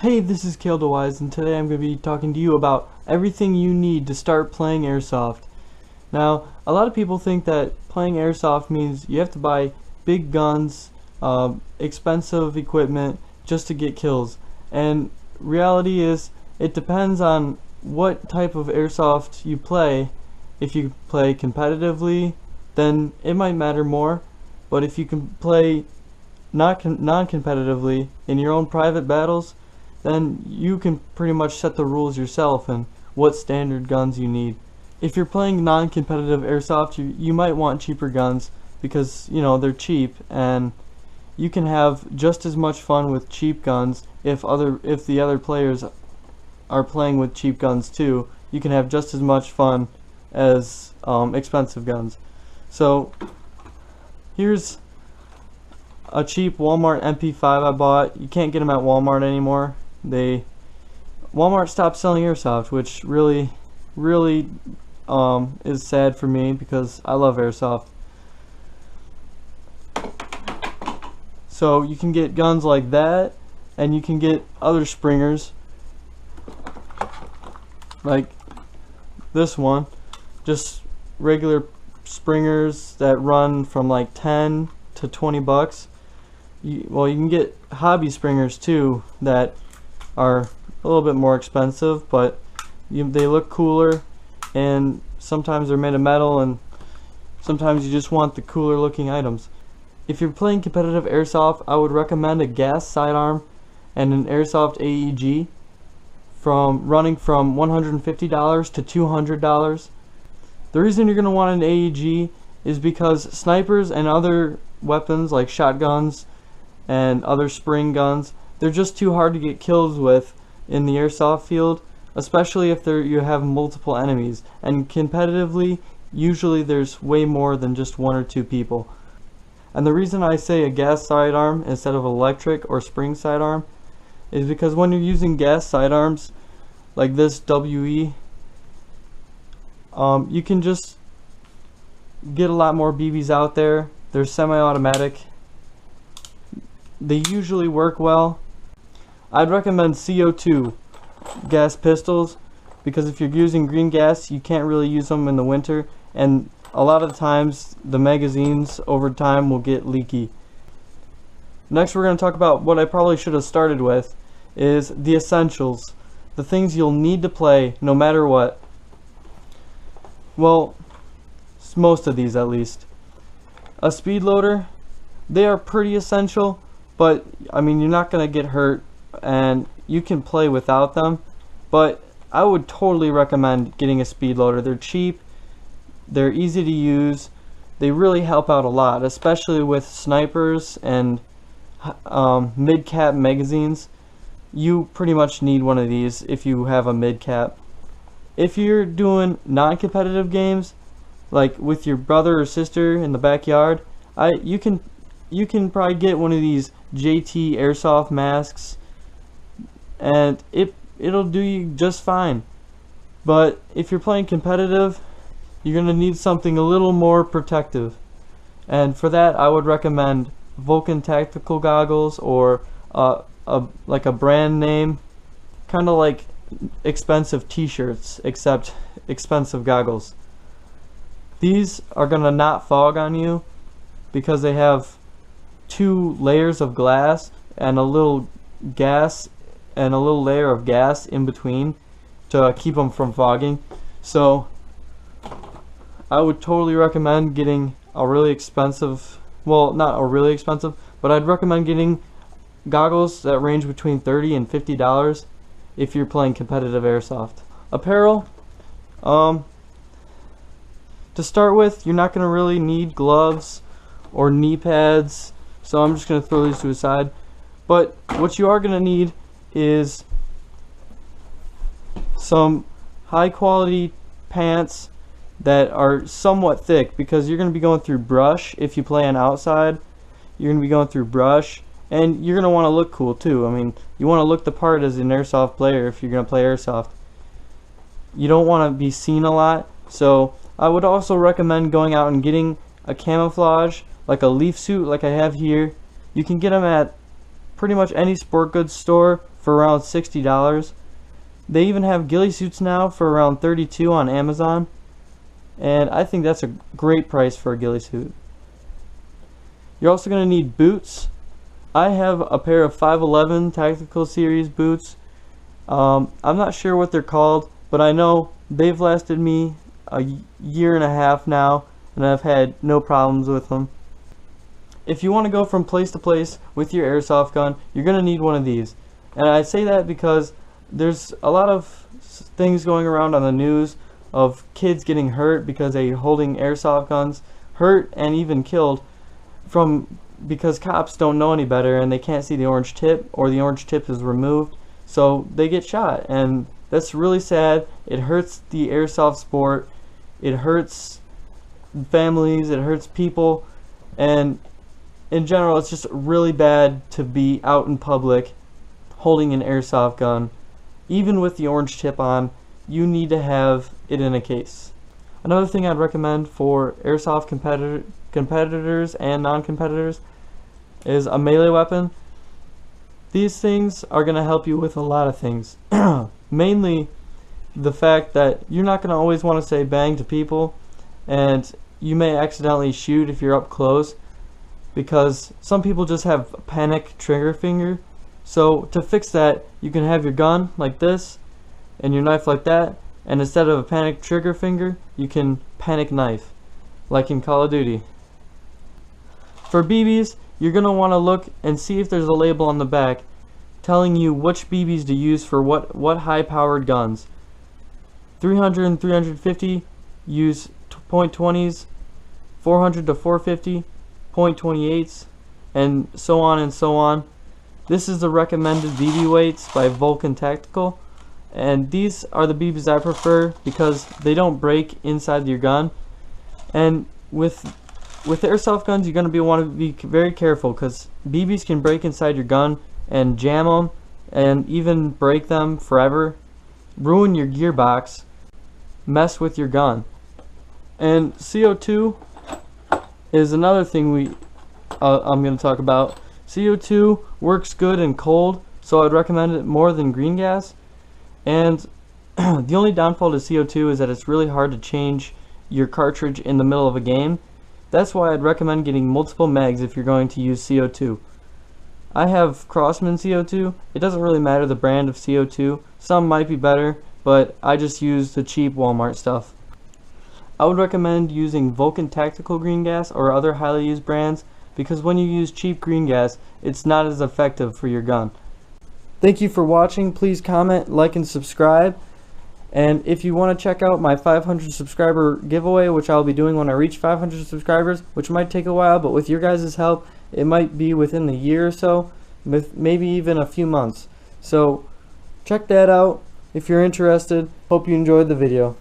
Hey, this is Cale and today I'm going to be talking to you about everything you need to start playing Airsoft. Now, a lot of people think that playing Airsoft means you have to buy big guns, expensive equipment just to get kills. And reality is, it depends on what type of Airsoft you play. If you play competitively, then it might matter more. But if you can play non-competitively in your own private battles, then you can pretty much set the rules yourself and what standard guns you need. If you're playing non-competitive Airsoft, you might want cheaper guns because, you know, they're cheap, and you can have just as much fun with cheap guns if the other players are playing with cheap guns too. You can have just as much fun as expensive guns. So here's a cheap Walmart MP5 I bought. You can't get them at Walmart anymore. Walmart stopped selling Airsoft, which really is sad for me because I love Airsoft. So you can get guns like that, and you can get other springers like this one, just regular springers that run from like 10 to 20 bucks. Well, you can get hobby springers too that are a little bit more expensive, but they look cooler, and sometimes they're made of metal, and sometimes you just want the cooler looking items. If you're playing competitive Airsoft, I would recommend a gas sidearm and an Airsoft AEG running from $150 to $200. The reason you're going to want an AEG is because snipers and other weapons like shotguns and other spring guns, they're just too hard to get kills with in the Airsoft field, especially if you have multiple enemies. And competitively, usually there's way more than just one or two people. And the reason I say a gas sidearm instead of electric or spring sidearm is because when you're using gas sidearms like this WE, you can just get a lot more BBs out there. They're semi-automatic. They usually work well. I'd recommend CO2 gas pistols because if you're using green gas, you can't really use them in the winter, and a lot of the times the magazines over time will get leaky. Next, we're going to talk about what I probably should have started with is the essentials, the things you'll need to play no matter what. Well, most of these at least. A speed loader, they are pretty essential, but I mean, you're not going to get hurt and you can play without them, but I would totally recommend getting a speed loader. They're cheap, they're easy to use, they really help out a lot, especially with snipers and mid-cap magazines. You pretty much need one of these if you have a mid-cap. If you're doing non-competitive games like with your brother or sister in the backyard, you can probably get one of these JT Airsoft masks, and it'll do you just fine. But if you're playing competitive, you're gonna need something a little more protective, and for that I would recommend Vulcan tactical goggles, or like a brand name, kind of like expensive t-shirts except expensive goggles. These are gonna not fog on you because they have 2 layers of glass and a little layer of gas in between to keep them from fogging. So I would totally recommend getting a really expensive, well, not a really expensive, but I'd recommend getting goggles that range between $30 and $50 if you're playing competitive Airsoft. Apparel, to start with, you're not going to really need gloves or knee pads, so I'm just going to throw these to the side. But what you are going to need is some high quality pants that are somewhat thick, because you're going to be going through brush. If you play on outside, you're going to be going through brush, and you're going to want to look cool too. I mean, you want to look the part as an Airsoft player if you're going to play Airsoft. You don't want to be seen a lot, so I would also recommend going out and getting a camouflage, like a leaf suit like I have here. You can get them at pretty much any sport goods store for around $60. They even have ghillie suits now for around $32 on Amazon, and I think that's a great price for a ghillie suit. You're also going to need boots. I have a pair of 511 Tactical Series boots. I'm not sure what they're called, but I know they've lasted me a year and a half now, and I've had no problems with them. If you want to go from place to place with your airsoft gun, you're going to need one of these. And I say that because there's a lot of things going around on the news of kids getting hurt because they're holding airsoft guns, hurt and even killed because cops don't know any better and they can't see the orange tip, or the orange tip is removed, so they get shot. And that's really sad. It hurts the airsoft sport, it hurts families, it hurts people, and in general it's just really bad to be out in public holding an airsoft gun. Even with the orange tip on, you need to have it in a case. Another thing I'd recommend for airsoft competitors and non-competitors is a melee weapon. These things are going to help you with a lot of things. Mainly the fact that you're not going to always want to say bang to people, and you may accidentally shoot if you're up close, because some people just have panic trigger finger. So to fix that, you can have your gun like this and your knife like that, and instead of a panic trigger finger, you can panic knife, like in Call of Duty. For BBs, you're going to want to look and see if there's a label on the back telling you which BBs to use for what high-powered guns. 300 and 350 use .20s, 400 to 450 .28s, and so on and so on. This is the recommended BB weights by Vulcan Tactical, and these are the BBs I prefer because they don't break inside your gun. And with airsoft guns, you're going to want to be very careful, because BBs can break inside your gun and jam them and even break them forever, ruin your gearbox, mess with your gun. And CO2 is another thing I'm going to talk about. CO2 works good in cold, so I'd recommend it more than green gas. And the only downfall to CO2 is that it's really hard to change your cartridge in the middle of a game. That's why I'd recommend getting multiple mags if you're going to use CO2. I have Crossman CO2. It doesn't really matter the brand of CO2. Some might be better, but I just use the cheap Walmart stuff. I would recommend using Vulcan Tactical green gas or other highly used brands, because when you use cheap green gas, it's not as effective for your gun. Thank you for watching. Please comment, like, and subscribe. And if you want to check out my 500 subscriber giveaway, which I'll be doing when I reach 500 subscribers, which might take a while, but with your guys' help, it might be within the year or so, maybe even a few months. So check that out if you're interested. Hope you enjoyed the video.